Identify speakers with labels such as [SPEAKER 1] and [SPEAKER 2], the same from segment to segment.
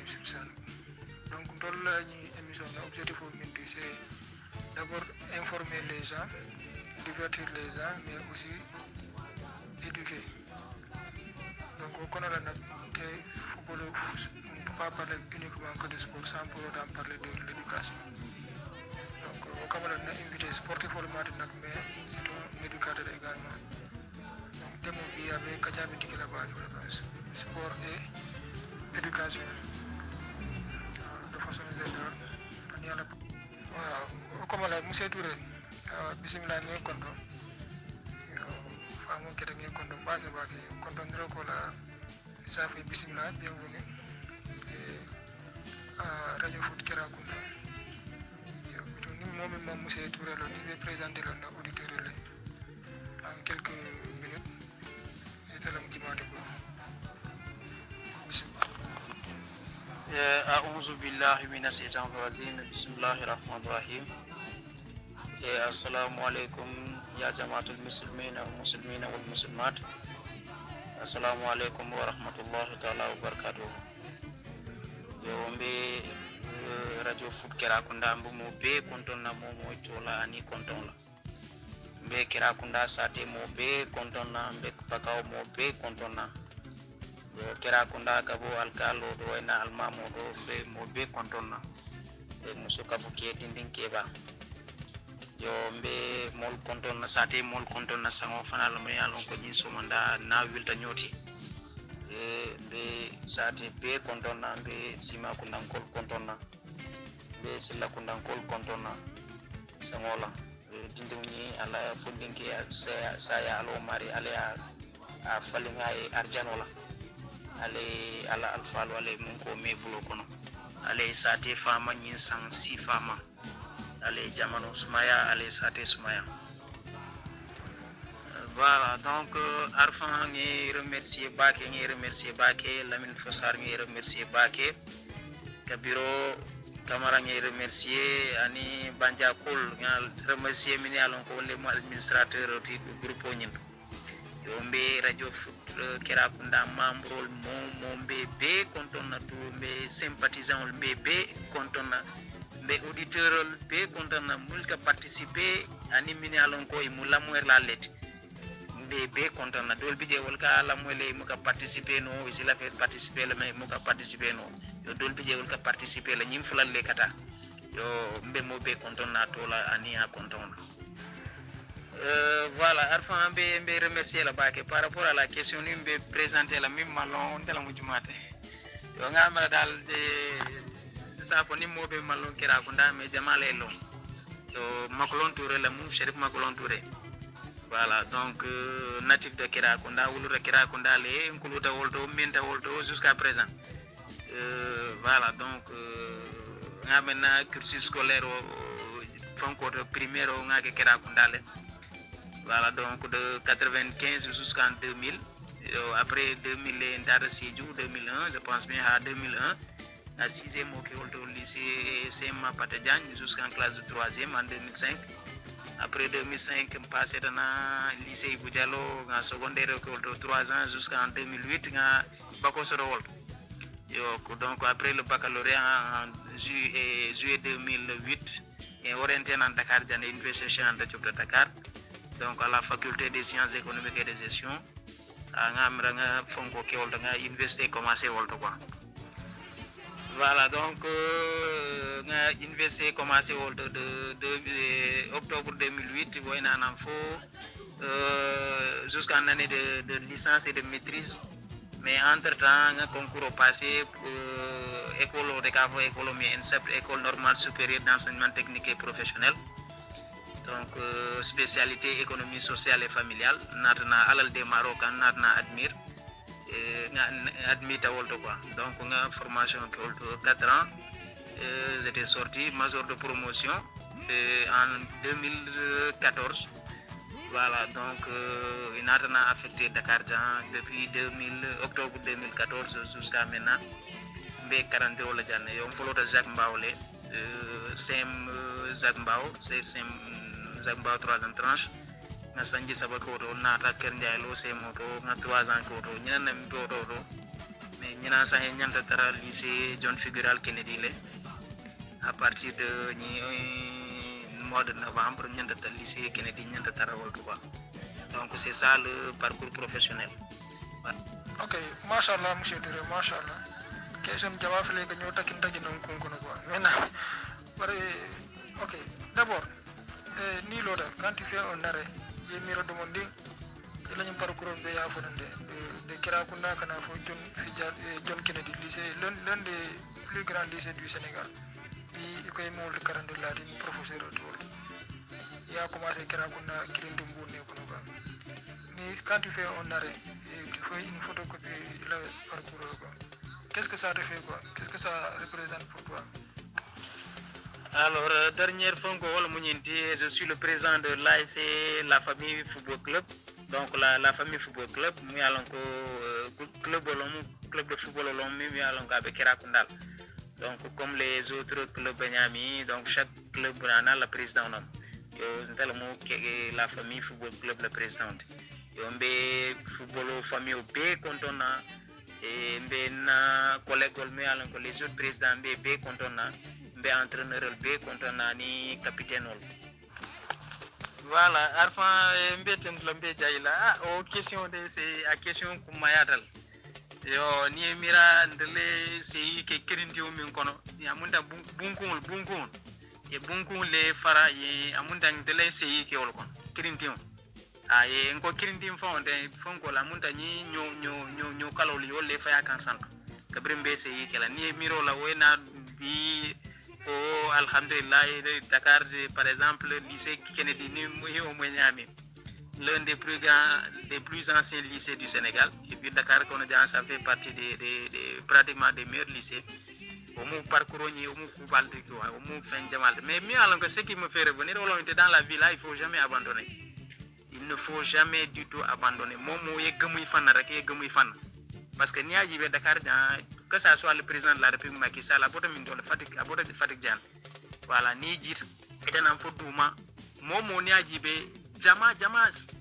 [SPEAKER 1] sur scène. Donc dans l'émission, l'objectif c'est d'abord informer les gens, divertir les gens, mais aussi éduquer. Donc on a la football, on ne peut pas parler uniquement que de sport sans pour autant parler de l'éducation. Donc on a invité sportif mais c'est un éducateur également. Donc thème bi avec Kajabi Dikilaba, sport et éducation. De façon générale, comme la monsieur Touré, bismillah ngi kondo. Famu kete ngi kondo base bake kondo ndro ko la ça fait bismillah, bienvenue à Radio Foot Kerakunda. Yo ni momi mom monsieur Touré lo ni présenter le auditeur en quelques minutes et talam dimate ko.
[SPEAKER 2] أعوذ بالله من الشيطان الرجيم بسم الله الرحمن الرحيم السلام عليكم يا جماعة المسلمين والمسلمين والمسلمات السلام عليكم ورحمة الله تعالى وبركاته يوم بي راديو فوت كراكوندا مبو بي كونتون نا مومو تولا اني كونتون لا بي كراكوندا ساتي مو بي كونتون نا بي باكاو مو بي كونتون نا Kerakunda kabo alkalo do ena almamo do be mobe kontonna e muso kabo ke dindin keba yo be mol kontonna sate mol kontonna sango fanal mo yalon ko nyi somanda na wilta nyoti be sate be kontonna be sima kundan kol kontonna be silla kundan kol kontonna sangola dindin ni ala fundinki saya alo mari ala a falinga e arjanola ale ala alfalo ale munko me bulo kono ale sate fama nyin sang si fama ale jamano sumaya ale sate sumaya voilà donc arfan ngi remercier Baké Lamine Fossar ngi remercier Baké Kabiro Camara ngi remercier ani Banja Koul ngal remercier mini alon ko le administrateur du groupe nyin yombe radio Kerakunda membre mombe be kontonna to be sympathisant be kontonna be auditeur be kontonna mulka participer ani mini alon ko e mulamuer la let be kontonna dol bije wol ka la moyle muka participer no isi la fait participer le mais muka participer no yo dol bije wol ka participer la nyim fulal le kata yo be mo be kontonna to la ani a kontonna. Voilà, Arfan be remercier la Baké par rapport à la question ni be présenter la même malon de la mujumate. Yo nga amara dal de sa fo ni mo be malon Kerakunda me jamale lo. Yo Makolon Touré la mou Chérif Makolon Touré. Voilà, donc natif de Kerakunda wulu de Kerakunda le ngulu da woldo minta woldo jusqu'à présent. Voilà, donc nga mena cursus scolaire fonko de primaire nga ke Kerakunda le. Voilà, donc de 95 jusqu'en 2000. Après 2000, 2001, je pense bien à 2001, à 6e au lycée CMA Patadjan jusqu'en classe de 3e en 2005. Après 2005, je passé dans le lycée Boudjalo, en secondaire de 3 ans jusqu'en 2008, à Bakosoro. Donc après le baccalauréat en juillet 2008, et orienté en Dakar, dans l'université de Dakar. Donc à la faculté des sciences économiques et de gestion nga fonko ke wol nga université commencé wol quoi. Voilà, donc nga université commencé wol de octobre 2008 wayna nan fo jusqu'en année de licence et de maîtrise, mais entre-temps nga concours passé école de cavo économie ENSEP, école normale supérieure d'enseignement technique et professionnel. Donc spécialité économie sociale et familiale natna alal de Maroc natna admir admita wolto quoi. Donc nga formation que wolto 4 ans j'étais sorti major de promotion en 2014. Voilà, donc natna affecté Dakar depuis octobre 2014 jusqu'à maintenant. Mbe 40 wala janne yo folota Jacques Mbawle Jacques Mbaw c'est Jacques Mbaw 3e tranche na sanji sabako do na ta ker ndjay lo c'est moto na 3 ans ko do ñen na mi do mais ñina sa ñanta tara lycée John Fitzgerald Kennedy le à partir de mois de novembre ñanta tara lycée Kennedy ñanta tara wol quoi donc c'est ça le parcours professionnel.
[SPEAKER 1] Ok, machallah monsieur Touré, machallah. Question jama fele que ñoo takin tagi non kon kono quoi. Maintenant, ok, d'abord, ni loda quand tu fais un arrêt, il miro demandé il a un parcours de ya fonde de Kirakunda kana fo John Kennedy lycée l'un des plus grands lycées du Sénégal. Puis il koy mo le 42 la din professeur de il a commencé Kirakunda kirindi mbone kono quoi. Quand tu fais un arrêt et tu fais une photocopie le parcours quoi. Qu'est-ce que ça te fait quoi? Qu'est-ce que ça représente pour toi?
[SPEAKER 2] Alors, dernière fois je suis le président de l'ASC La Famille Football Club. Donc, la Famille Football Club, nous allons club de football nous allons avec Kirakundal. Donc, comme les autres clubs Benyami, donc chaque club a le président. La Famille Football Club, le président. Et football famille B quand on a et ben collègue les autres présidents B quand on a ben entraîneur B quand on a ni capitaine. Voilà, arfan mbeten lambe jayla o question de c'est a question kumayadal yo ni mira ndele c'est ke kirindi o min kono ya munda bunkun e bunkun le fara e amunda ndele c'est ke wol kon kirindi o aye ngo kirindi fonde fonko la munda ni nyo kaloli yo le fa ya kan sank kabrimbe c'est ke la ni miro la wena bi oh, alhamdulillah, Dakar, par exemple, le lycée Kennedy, l'un des plus anciens lycées du Sénégal. Et puis Dakar, ça fait partie pratiquement des meilleurs lycées. Mais ce qui me fait revenir, dans la vie là, il ne faut jamais abandonner. Il ne faut jamais du tout abandonner. Parce que Nia Jibe Dakar, que ce soit le président de la République Macky Sall, à Fatick Diane, voilà, Nijir, et un enfant d'Ouma, Momo Nia Jibe, Jama, il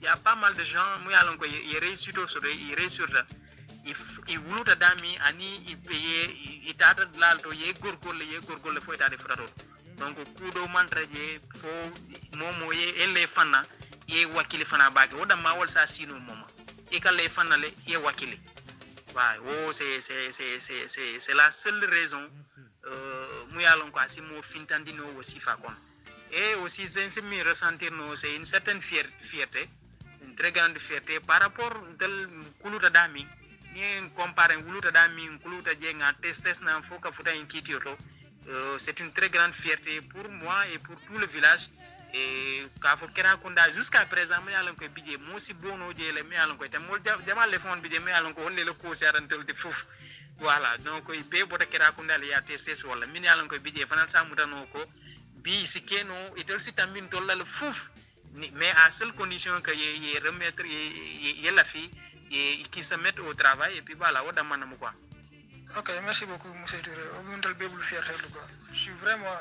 [SPEAKER 2] y a pas mal de gens, ils réussissent ils réussissent, ils voulaient d'ami, Ani, ils payaient, ils t'attendent l'alto, ils gorgolent, il faut être frappé. Donc, Kudo mantra, faut Momo, et les fans, ils wakili fana bag, ou dans ma wall sa sino moment, et quand les fans, ils wakili. Oh, c'est la seule raison nous allons si mo fintandino aussi fa comme et aussi c'est me ressentir c'est une certaine fierté, une très grande fierté par rapport del kuluta dami ni comparer kuluta dami kuluta jenga testes na foka futa inkitiro c'est une très grande fierté pour moi et pour tout le village. Et quand Kirakunda jusqu'à présent mais allons que bidé mo si bono jele mais allons que te mo jamal le fond bidé mais allons que on le ko sarantel de fouf voilà donc il be bota Kirakunda le ya TCS wala min allons que bidé fanal sa mutano ko bi sikeno itel sitamin tolla le fouf mais à seule condition que y remettre y la fille et qui se mette au travail et puis voilà oda manam quoi.
[SPEAKER 1] OK, merci beaucoup monsieur Touré. On me bébul fierté quoi. Je suis vraiment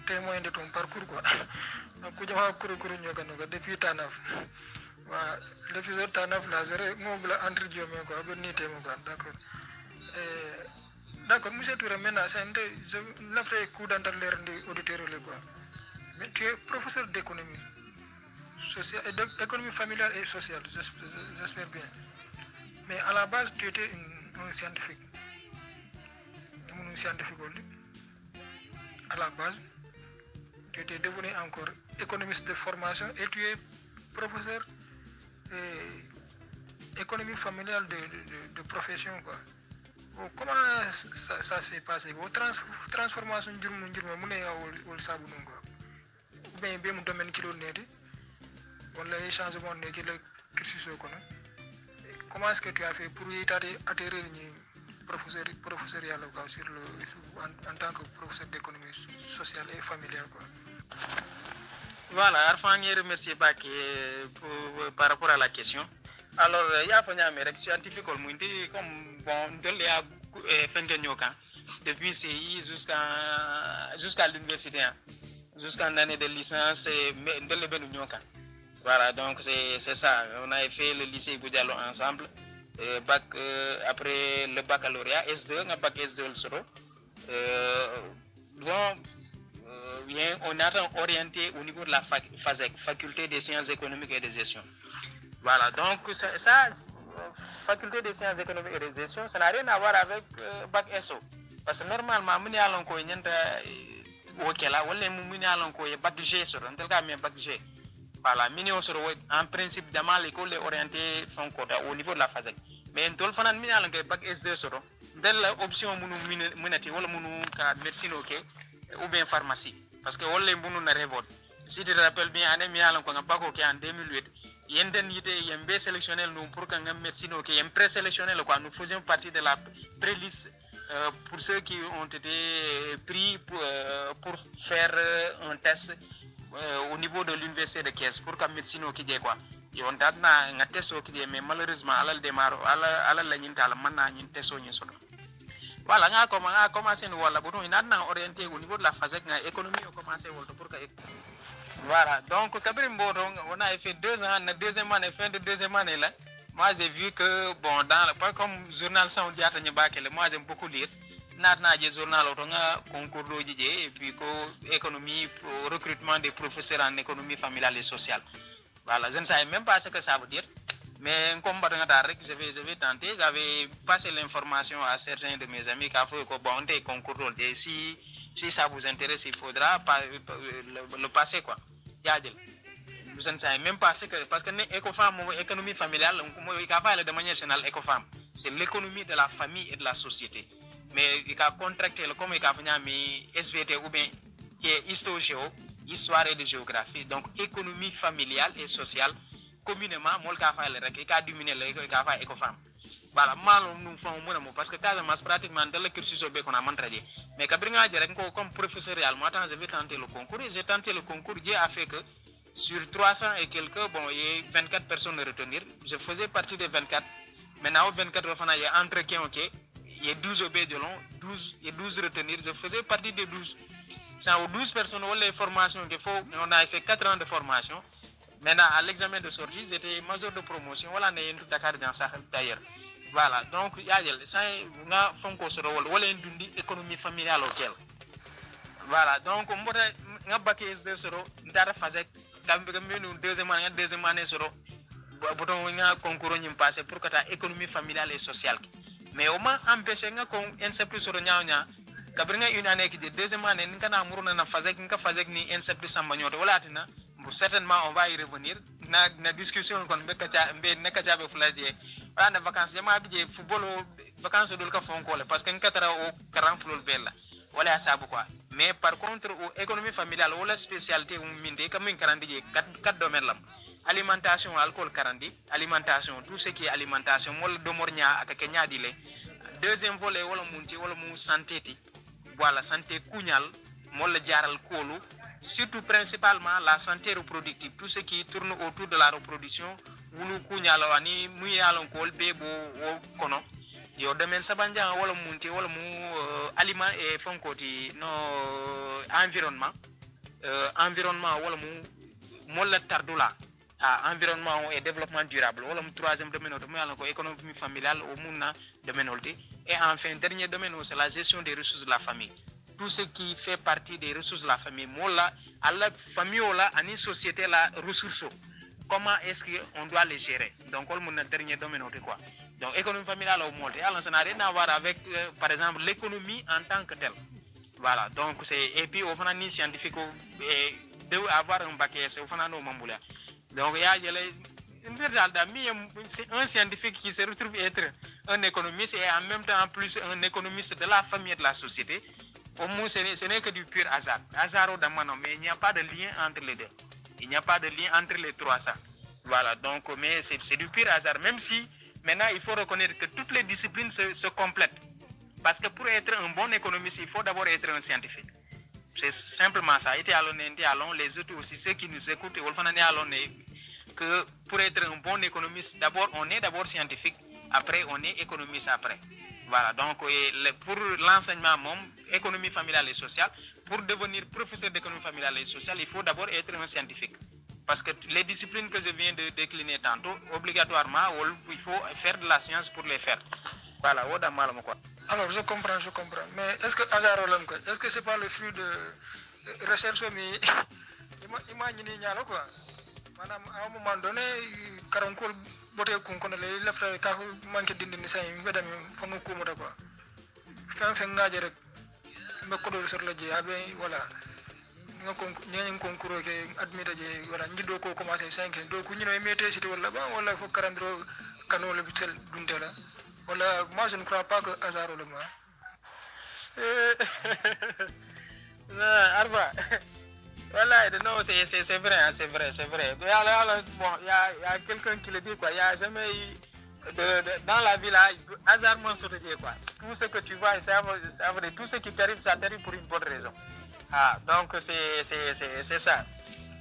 [SPEAKER 1] témoin de ton parcours quoi. Donc depuis Tanaf. L'épisode Tanaf là, c'est entre guillemets quoi, d'accord. D'accord, monsieur Touré, maintenant, je l'ai fait coup dans l'air auditeur quoi. Mais tu es professeur d'économie sociale, d'économie familiale et sociale, j'espère bien. Mais à la base, tu étais un scientifique. Un scientifique à la base. Tu étais devenu encore économiste de formation et tu es professeur économie familiale de profession quoi. Comment ça s'est passé? Vos transformation du bien mon domaine qui on l'a changement de le cursus comment est-ce que tu as fait pour atterrir professeur sur en tant que professeur d'économie sociale et familiale quoi.
[SPEAKER 2] Voilà, Arfan remercie par rapport à la question. Alors, il y a un scientifique comme bon depuis CI jusqu'à l'université, jusqu'à l'année de licence de l'Union. Voilà, donc c'est ça. On a fait le lycée Boudialo ensemble. bac après le baccalauréat S2 nga bac S2 le soro bon bien on a orienté au niveau de la FASEC, faculté des sciences économiques et de gestion. Voilà, donc ça faculté des sciences économiques et de gestion, ça n'a rien à voir avec bac SO. Parce que normalement, nous avons bac G sur un tel cas, bac G. Voilà, en principe, l'école est orientée au niveau de la FASEC. Mais nous avons bac S2 sur l'option médecine ou bien pharmacie. Parce que nous avons si tu te rappelles bien, nous avons bac en 2008. Il sélectionné nous pour que nous médecine présélectionné nous faisions partie de la pré-liste pour ceux qui ont été pris pour faire un test au niveau de l'université de Thiès pour que médecine qui dit quoi et on a un test qui dit mais malheureusement à la démarre à la ligne à la manna une test ni soto voilà nga commencé nous voilà bon on a orienté au niveau de la phase économie on commencé pour que voilà, donc Kabrim Bodong, on a fait 2 ans, la deuxième année, fin de deuxième année là. Moi j'ai vu que, bon, pas comme journal Saoudia, moi j'aime beaucoup lire. J'ai journal concours et puis économie, recrutement des professeurs en économie familiale et sociale. Voilà, je ne savais même pas ce que ça veut dire. Mais comme je vais tenter, j'avais passé l'information à certains de mes amis qui ont fait bon, des concours. Et si ça vous intéresse, il faudra le passer quoi. Je ne savais même pas ce que parce que l'économie familiale, de manière générale, c'est l'économie de la famille et de la société. Mais il a contracté comme il a fait SVT ou bien histoire et de géographie. Donc économie familiale et sociale, communément, il a dominé l'écofam. Voilà, nous faisons parce que pratiquement dans le cursus qu'on a montré. Mais comme professeur réellement, j'ai tenté le concours et j'ai tenté le concours. Dieu a fait que sur 300 et quelques, bon, il y a 24 personnes à retenir. Je faisais partie des 24. Maintenant, 24, il y a entretien, ok. Il y a 12 OB de long, 12 retenir. Je faisais partie des 12. C'est aux 12 personnes, les formations qu'il faut. On a fait 4 ans de formation. Maintenant, à l'examen de sortie, j'étais major de promotion. Voilà, on est tout Dakar dans ça d'ailleurs. Voilà, donc il y a une économie familiale auquel. Voilà, donc on a baqué S2 sur la phase deuxième année sur le concours qui passe pour que l'économie familiale et sociale. Mais au moins, empêcher qu'on NCP sur une année qui est deuxième année, nous avons une phase ni NCP sans magnote. Voilà, certainement on va y revenir. Na discussion qu'on a des vacances, j'ai football vacances de parce que nous au 40 bella. Voilà ça quoi. Mais par contre, l'économie familiale, ou la spécialité, comme une 4 domaines là. Alimentation, alcool 40, alimentation, tout ce qui est alimentation, moi le domornia avec Kenya dile. Deuxième volet, wala mu santé, voilà santé kunyal, moi le jaral kolu. Surtout principalement la santé reproductive, tout ce qui tourne autour de la reproduction, wulu kunyalo ani muyalon ko bebo kono yo domaine sabanja wala munti wala mu aliment et fonkoti no environnement wala mu molla tardula environnement et développement durable wala mu troisième domaine to muyalon ko économie familiale au munna domaine olti et enfin dernier domaine c'est la gestion des ressources de la famille. Tout ce qui fait partie des ressources de la famille. Moi, à la famille, à la société, la ressource. Comment est-ce qu'on doit les gérer? Donc, on a dernier domaine quoi. Donc, l'économie familiale au monde. Alors, ça n'a rien à voir avec, par exemple, l'économie en tant que telle. Voilà. Donc, et puis, au final, ni scientifique, de avoir un bac S, au final, mamboula. Donc, il y a c'est un scientifique qui se retrouve être un économiste et en même temps, en plus, un économiste de la famille et de la société. Au moins, ce n'est que du pur hasard. Hasard mais il n'y a pas de lien entre les deux. Il n'y a pas de lien entre les trois, ça. Voilà, donc, mais c'est du pur hasard. Même si, maintenant, il faut reconnaître que toutes les disciplines se complètent. Parce que pour être un bon économiste, il faut d'abord être un scientifique. C'est simplement ça. Les autres aussi, ceux qui nous écoutent, que pour être un bon économiste, d'abord, on est d'abord scientifique. Après, on est économiste après. Voilà, donc pour l'enseignement, économie familiale et sociale, pour devenir professeur d'économie familiale et sociale, il faut d'abord être un scientifique. parce que les disciplines que je viens de décliner tantôt, obligatoirement, il faut faire de la science pour les faire. Voilà, quoi.
[SPEAKER 1] Alors, je comprends. Mais est-ce que hasard est-ce que c'est pas le fruit de recherche mais imagine quoi. Madame, à un moment donné, Karankol boté konkone lay lefta ka manke dindini say wedam fango kumuta quoi. Fin ngaje rek me kodo sur la ji abe voilà. Nga kon ñen concours ke admita je voilà ngido ko commencer 5 do ku ñino mété cité wala fo karandro kanole bitel dundela. Voilà, moi je ne crois pas que hasard le moi.
[SPEAKER 2] Arba. Voilà, non, c'est vrai. Bon, il y a quelqu'un qui le dit quoi, il n'y a jamais eu dans la vie là, hasardement sur le dit quoi. Tout ce que tu vois, c'est vrai, tout ce qui t'arrive, ça t'arrive pour une bonne raison. Ah, donc c'est ça.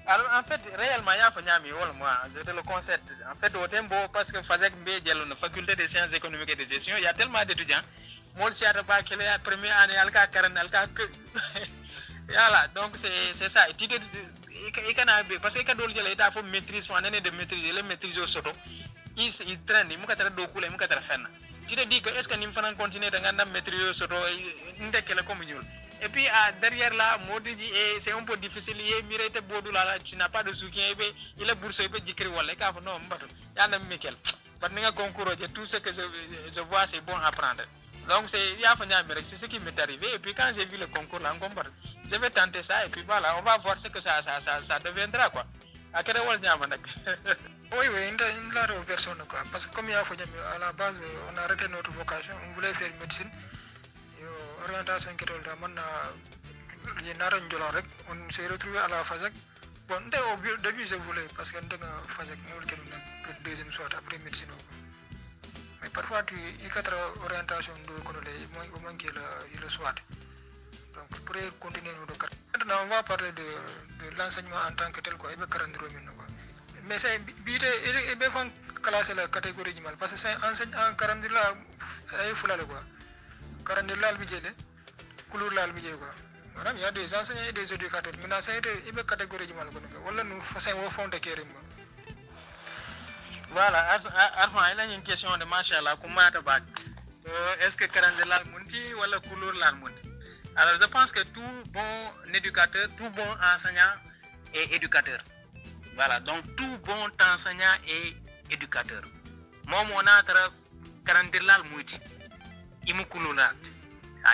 [SPEAKER 2] Alors en fait, réellement, il y a moi, je te le concède. En fait, au tempo, parce que Fazek Mbe, la faculté des sciences économiques et de gestion, il y a tellement d'étudiants. Moi, si à la première année, voilà, donc c'est ça. Parce que quand l'État faut maîtrise, on de maîtriser, les maîtriser au soto, il traîne, il m'a do coule, il m'a fait. Tu te dis que est-ce que nous pouvons continuer à maîtriser au soto, et puis derrière là, c'est un peu difficile, tu n'as pas de soutien, il est boursé, il est non, il y a un Michael. Concours, tout ce que je vois, c'est bon à prendre. Donc c'est ce qui m'est arrivé. Et puis quand j'ai vu le concours là, je vais tenter ça et puis voilà, on va voir ce que ça deviendra quoi. À quel moment
[SPEAKER 1] Oui, une large version quoi. Parce que comme il y a à la base, on a arrêté notre vocation, on voulait faire médecine. Orientation qui on s'est retrouvé à la FASEC. Bon, au début je voulais parce que FASEC, le deuxième soir après médecine. Mais parfois tu as orientation de le soit. Donc pour continuer nos cas. Maintenant on va parler de l'enseignement en tant que tel quoi. Mais c'est bien classer la catégorie mal parce que c'est enseignant 40 là ay fulale quoi. 40 là le couleur là le quoi. Madame, il y a des enseignants et des éducateurs. Maintenant c'est une catégorie mal quoi. Wala nous faisons au fond de kérim.
[SPEAKER 2] Voilà, il y a une question de machallah, comment est-ce que Karandé l'a monté ou la couleur l'a monté? Alors je pense que tout bon éducateur, tout bon enseignant est éducateur. Voilà, donc tout bon enseignant est éducateur. Moi, mon autre Karandé l'a monté, il me couleur là.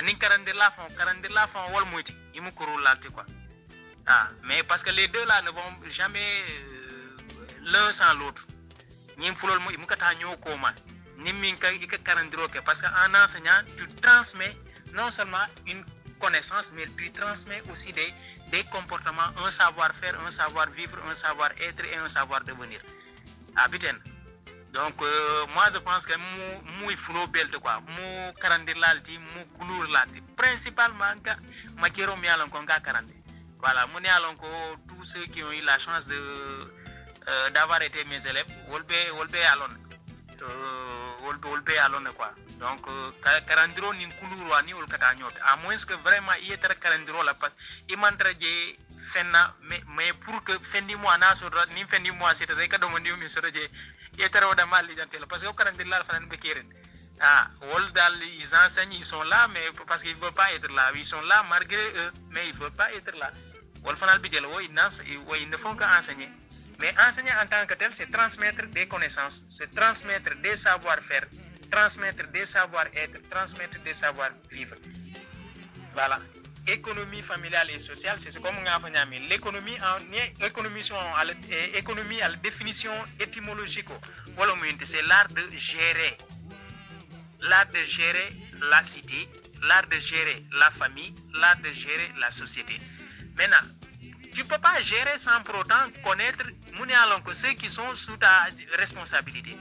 [SPEAKER 2] Ni Karandé l'a font wal monté, il me couleur là quoi. Ah, mais parce que les deux là ne vont jamais l'un sans l'autre. Ni fulol mo imukata nyokoma ni minka ika karandroke parce qu'en enseignant tu transmets non seulement une connaissance mais tu transmets aussi des comportements, un savoir-faire, un savoir-vivre, un savoir-être et un savoir devenir. Habiten. Donc moi je pense que mu fulo belt quoi, mu karandirlalti, mu kulurlalti. Principalement ma kero mi alon ko nga karande. Voilà, mu ne alon ko tous ceux qui ont eu la chance d'avoir été mes élèves, wolbe alone quoi. Donc karandiro ni kuluru ani ol kata nyot. À moins que vraiment il est karandiro la passe. Il mantra je fenna mais pour que fendi mo ana so ni fendi mo c'est de ka do mi so je yetere oda mal lijantel parce que karandiro la fanan be keren. Ah, wol dal ils enseignent, ils sont là mais parce qu'ils veulent pas être là, ils sont là malgré eux mais ils veulent pas être là. Wol fanal bi wo ils ne font qu'enseigner. Mais enseigner en tant que tel, c'est transmettre des connaissances, c'est transmettre des savoir-faire, transmettre des savoir-être, transmettre des savoir-vivre. Voilà. Économie familiale et sociale, c'est comme on a dit. L'économie économie à la définition étymologique. C'est l'art de gérer. L'art de gérer la cité, l'art de gérer la famille, l'art de gérer la société. Maintenant, tu ne peux pas gérer sans pour autant connaître ceux qui sont sous ta responsabilité.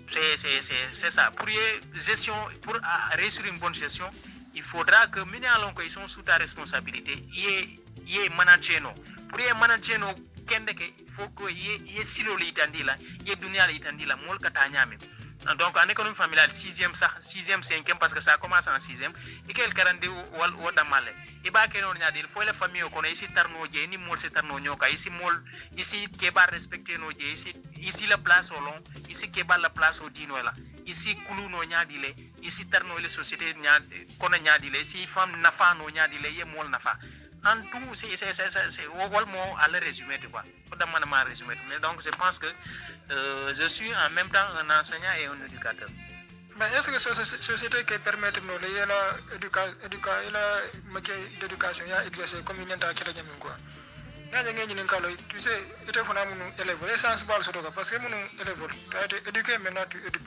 [SPEAKER 2] C'est ça. Pour réussir une bonne gestion, il faudra que ils sont sous ta responsabilité. Il y ait manager. Pour y manager, il faut que y ait silo l'itandi là, y ait dunia l'itandi là, mol katanyame. Donc en économie familiale 6e 5e parce que ça commence en 6e et quel karande wal damale e ba ke non nyaade il faut la famille ko ne ici tarno je ni mol se tarno nyoka ici mol ici ke ba respecter no je ici la place au long ici ke ba la place au dino la ici kulu no nyaadi le ici tarno le société nyaade ko na nyaadi le ici femme nafa no nyaadi le ye mol nafa en tout c'est wal mo à le résumé quoi ko damana ma résumé mais donc je pense que je suis en même temps un enseignant et un éducateur.
[SPEAKER 1] Mais est-ce que société qui permet de nous l'éducation ya exercer comme une entité qui est quoi? Ya nga ngeen kalo tu sais ite fona munu élève l'essence bal so doka parce que munu élève ta été éduqué maintenant tu éduques.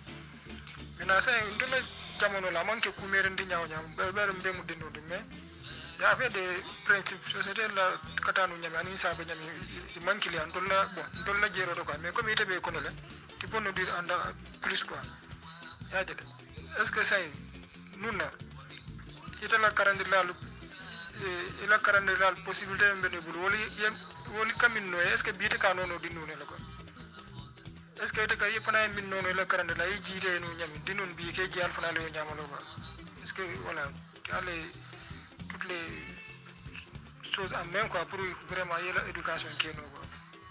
[SPEAKER 1] Maintenant ça ndole jamono la manke ku merendi nyaaw nyaaw be mbe mu dino de mais il y avait des principes société la katanu nyami ani sa be nyami manki li andol la bon ndol la jero doka mais comme ite be kono le tu peux nous dire anda plus quoi. Ya jede est-ce que c'est nous na ite la karandi la ila karande dal possibilité mbede bul woli kamin no est ce que biite ka nono dinno ne la ko est ce que te kay fana min nono ila karande la yi jité no nyami dinnon bi ke jial fana le nyamalo ba est ce que voilà tu as toutes les choses en même quoi pour vraiment y la éducation qui no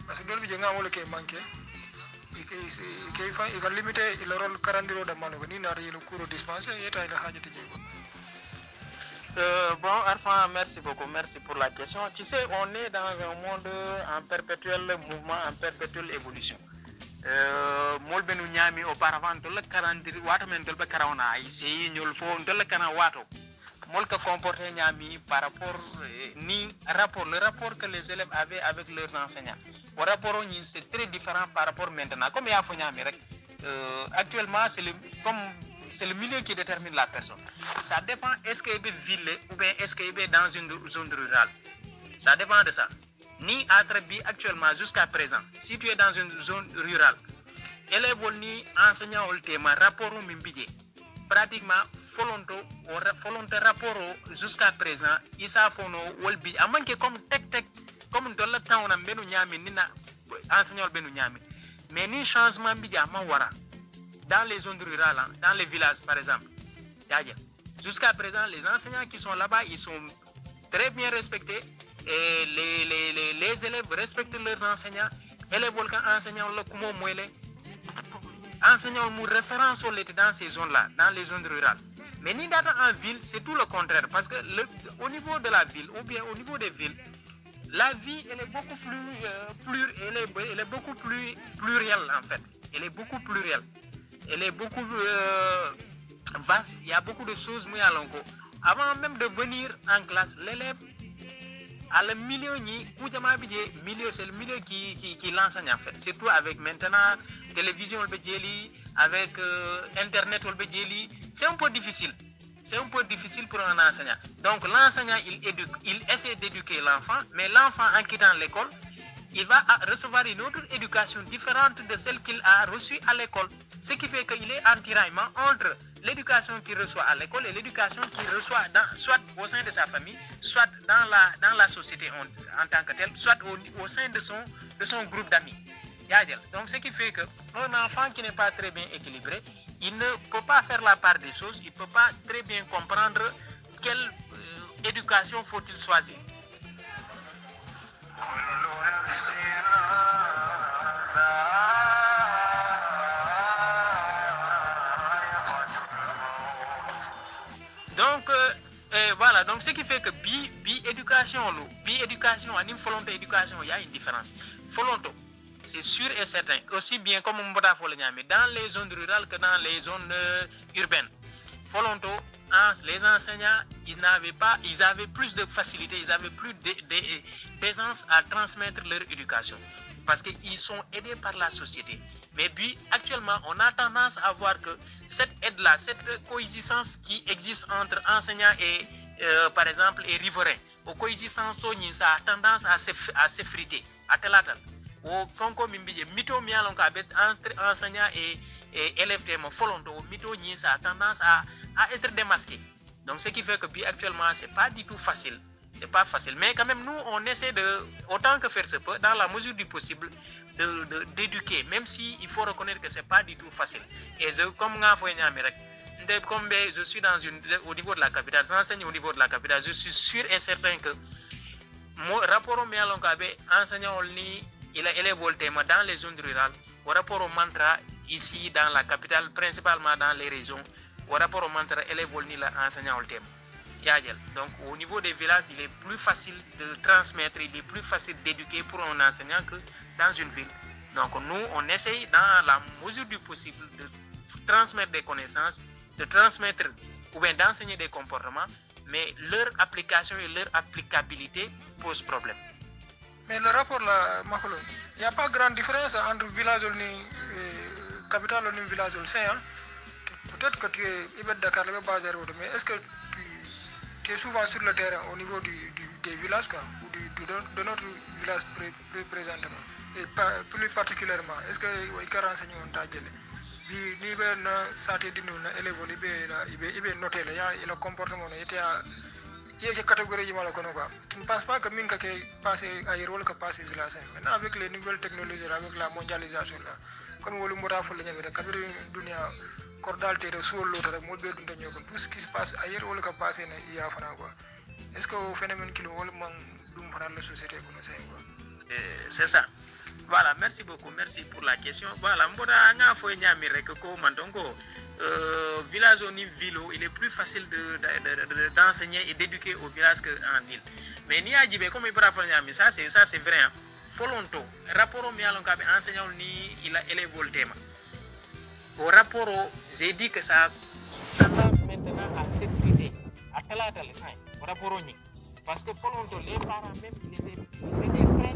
[SPEAKER 1] parce que dol bi nga wala ke manqué ke fa il va limiter le rôle karandiro da malo ni na re le cours dispensé eta ila hajati jego.
[SPEAKER 2] Bon, Arfan, merci beaucoup, merci pour la question. Tu sais, on est dans un monde en perpétuel mouvement, en perpétuelle évolution. Mol benu nyami auparavant to le karandiri wato men to be karawna ici ñol fo to le kana wato mol ka comporter nyami par rapport le rapport que les élèves avaient avec leurs enseignants. Au rapport c'est très différent par rapport maintenant comme ya fo nyami rek actuellement c'est le milieu qui détermine la personne. Ça dépend est-ce qu'il est ville ou bien est-ce qu'il est dans une zone rurale. Ça dépend de ça. Ni attrabi actuellement jusqu'à présent, si tu es dans une zone rurale, élève ni enseignant au thème rapport au mimbidé. Pratiquement volonté rapport jusqu'à présent, isa fono wolbi amanke comme tek comme dans le temps on a benu nyami ni na enseignant benu nyami. Mais ni changement bidja man wara. Dans les zones rurales, hein, dans les villages par exemple. Jusqu'à présent, les enseignants qui sont là-bas, ils sont très bien respectés et les élèves respectent leurs enseignants. Et les volcans enseignants, enseignants nous référence dans ces zones-là, dans les zones rurales. Mais ni dans en ville, c'est tout le contraire. Parce que au niveau de la ville, ou bien au niveau des villes, la vie elle est beaucoup plus plurielle en fait. Elle est beaucoup plus réelle. Elle est beaucoup vaste, il y a beaucoup de choses. Avant même de venir en classe, l'élève à le milieu, c'est le milieu qui l'enseigne en fait. Surtout avec maintenant télévision, avec internet, c'est un peu difficile. C'est un peu difficile pour un enseignant. Donc l'enseignant, il essaie d'éduquer l'enfant, mais l'enfant en quittant l'école, il va recevoir une autre éducation différente de celle qu'il a reçue à l'école. Ce qui fait qu'il est en tiraillement entre l'éducation qu'il reçoit à l'école et l'éducation qu'il reçoit soit au sein de sa famille, soit dans la société en tant que telle, soit au sein de son groupe d'amis. Donc ce qui fait qu'un enfant qui n'est pas très bien équilibré, il ne peut pas faire la part des choses, il ne peut pas très bien comprendre quelle éducation faut-il choisir. Donc voilà, donc ce qui fait que bi éducation et volonté éducation, il y a une différence. Volonté, c'est sûr et certain, aussi bien comme dans les zones rurales que dans les zones urbaines. Volonté, les enseignants, ils avaient plus de facilité, ils avaient plus d'aisance à transmettre leur éducation parce qu'ils sont aidés par la société. Mais puis actuellement, on a tendance à voir que cette aide-là, cette coexistence qui existe entre enseignants et par exemple et riverains, au coexistence ça a tendance à s'effriter, à tel. Au fond comme mito mialonka entre enseignants et élèves de volonté, mito ça a tendance à être démasqué. Donc ce qui fait que puis actuellement c'est pas du tout facile c'est pas facile. Mais quand même, nous, on essaie de, autant que faire se peut, dans la mesure du possible, d'éduquer, même si il faut reconnaître que c'est pas du tout facile. Et comme je suis au niveau de la capitale, j'enseigne au niveau de la capitale, je suis sûr et certain que mon rapport au enseignant il a élève dans les zones rurales, au rapport au mantra ici dans la capitale, principalement dans les régions, au rapport au mantra élève enseignant au thème. Donc au niveau des villages, il est plus facile de transmettre, il est plus facile d'éduquer pour un enseignant que dans une ville. Donc nous, on essaye dans la mesure du possible de transmettre des connaissances, de transmettre ou bien d'enseigner des comportements, mais leur application et leur applicabilité pose problème.
[SPEAKER 1] Mais le rapport là, il n'y a pas grande différence entre village et capitale et village. Peut-être que tu es Dakar, mais est-ce que tu es souvent sur le terrain au niveau des villages quoi, ou de notre village présentement? Et plus particulièrement, est-ce que tu as renseigné ni ben santé dinu na élève ibe noté le comportement était il y a des catégories qui mal quoi. Tu ne penses pas que minka ke passer ailleurs wala que passer village? Maintenant avec les nouvelles technologies, avec la mondialisation là, comme wolu mota fo lañu rek kabir dunia cordal té sur l'autre rek mo be dunta ñoko tout ce qui se passe ailleurs wala que passer na ya fana quoi. Est-ce que au phénomène qui le wala man dum fana la société ko no say quoi?
[SPEAKER 2] C'est ça. Voilà, merci beaucoup, merci pour la question. Voilà, mboda nga fo ñami rek ko man donc village au niveau ville, il est plus facile d'enseigner et d'éduquer au village qu'en ville. Mais ni ajibe comme il peut faire ça c'est vrai. Hein. Folonto rapport au mialon ka enseignant ni il a élève le thème. Au rapport j'ai dit que ça tendance maintenant à s'effriter, à talata les sains. Au rapport au ni parce que folonto les parents même ils étaient prêts.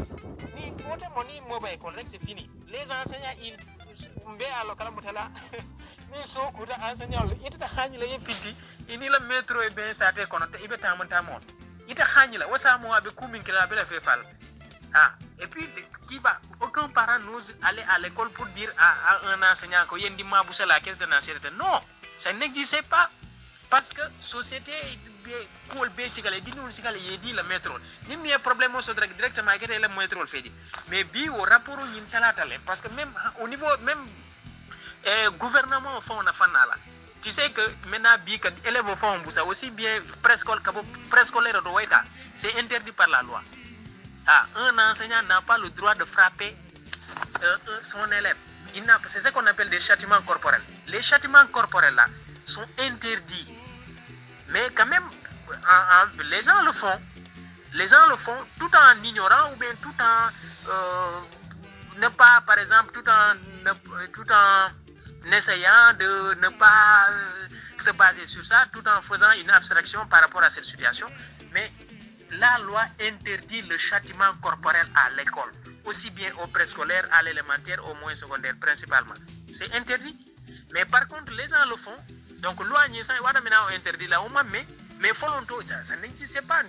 [SPEAKER 2] Ni côté moni mobile correct c'est fini. Les enseignants ils mbe alo kala mutala ni so ko da enseignant ita hanyi la yepiti ini la metro e ben sa te kono te ibe tamanta mon ita hanyi la wasa mo abe kumin kila be la fe fal et puis qui va aucun parent n'ose aller à l'école pour dire à un enseignant que yendi ma boussa la caisse de nationalité. Non, ça n'existe pas parce que société ko be ci galé dinu ci galé yedi la metro ni mi problème so directement que la metro le fait mais bi au rapport yin talatale parce que même au niveau même gouvernement fond na fanala tu sais que maintenant bi que élève fond ça aussi bien préscolaire do wayta c'est interdit par la loi. Un enseignant n'a pas le droit de frapper son élève. C'est ce qu'on appelle des châtiments corporels. Les châtiments corporels là sont interdits. Mais quand même, les gens le font tout en ignorant ou bien tout en ne pas, par exemple, tout en essayant de ne pas se baser sur ça, tout en faisant une abstraction par rapport à cette situation. Mais la loi interdit le châtiment corporel à l'école, aussi bien au préscolaire, à l'élémentaire, au moyen secondaire principalement. C'est interdit. Mais par contre, les gens le font. Donc, loi n'y est interdit là, mais folonto ça n'existe pas.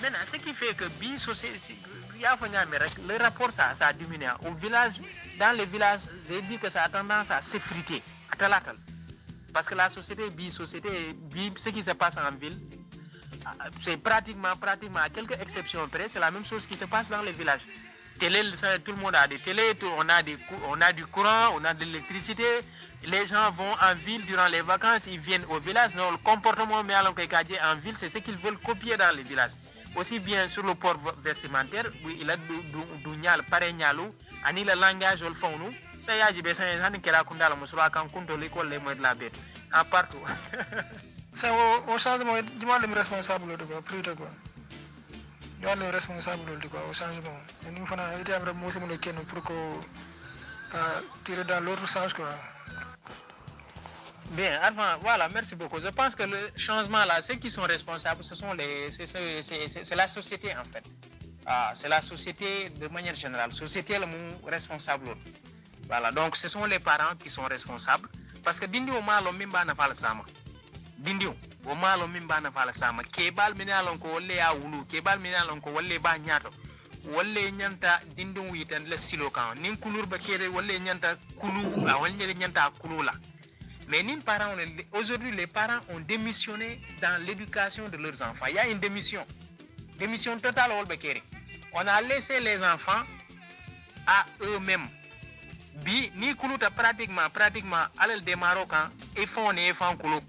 [SPEAKER 2] Maintenant, ce qui fait que le rapport ça a diminué. Au village, dans les villages, j'ai dit que ça a tendance à s'effriter, à talatal. Parce que la société, ce qui se passe en ville, c'est pratiquement, à quelques exceptions près, c'est la même chose qui se passe dans les villages. Télé, tout le monde a des télés, on a du courant, on a de l'électricité. Les gens vont en ville durant les vacances, ils viennent au village. Non, le comportement en ville, c'est ce qu'ils veulent copier dans les villages. Aussi bien sur le port vestimentaire, où il a du nyal, pareil nyalou, ani le langage au fond nous. Ça y a dit, ça y a qui raconte la musula quand compte l'école les moyens de la bête. En partout.
[SPEAKER 1] C'est au changement, dis-moi le responsable de quoi, plus de quoi. Dis-moi le responsable de quoi, au changement. Et nous faisons un peu de motion pour tirer dans l'autre sens quoi.
[SPEAKER 2] Bien, avant, voilà, merci beaucoup. Je pense que le changement là, ceux qui sont responsables, c'est la société en fait. C'est la société de manière générale. Société est le responsable. Voilà, donc ce sont les parents qui sont responsables. Parce que dindi o malo mimba na fala sama. Dindi o malo mimba na fala sama. Kebal minalon ko wolle ya wulu, kebal minalon ko wolle ba nyato. Wolle nyanta dindi witan le silo kan. Nin kulur ba kere wolle nyanta kulu, wolle nyanta kulula.
[SPEAKER 3] Mais nous, parents, aujourd'hui, les parents ont démissionné dans l'éducation de leurs enfants. Il y a une démission totale au Bekeri. On a laissé les enfants à eux-mêmes. Bi ni kuluta pratiquement alal des Marocains et font kulu.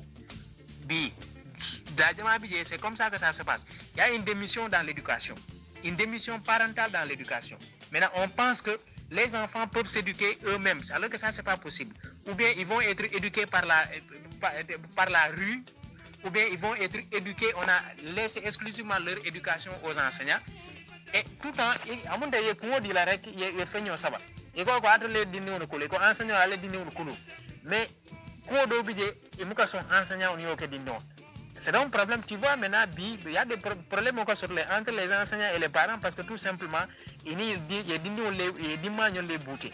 [SPEAKER 3] Bi c'est comme ça que ça se passe. Il y a une démission dans l'éducation, une démission parentale dans l'éducation. Maintenant, on pense que les enfants peuvent s'éduquer eux-mêmes, alors que ça, c'est pas possible. Ou bien ils vont être éduqués par la rue, ou bien ils vont être éduqués, on a laissé exclusivement leur éducation aux enseignants. Et tout le temps, à mon avis, il y a des feignants ça va. Il y a des enseignants à l'aide mais enseignants c'est donc un problème, tu vois maintenant, il y a des problèmes entre les enseignants et les parents parce que tout simplement, il y a des bouteilles.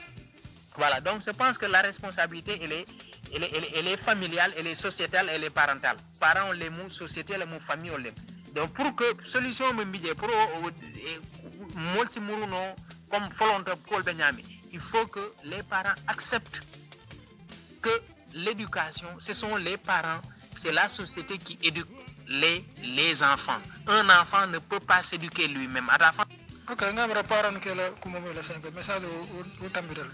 [SPEAKER 3] Voilà, donc je pense que la responsabilité, elle est familiale, elle est sociétale, elle est parentale. Parents, on les mots, société, les mots, famille, on les mots. Donc pour que solution pour comme il faut que les parents acceptent que l'éducation, ce sont les parents, c'est la société qui éduque les enfants. Un enfant ne peut pas s'éduquer lui-même.
[SPEAKER 1] Ok, nga mara parent ke la kuma la 5 message ou tambirel.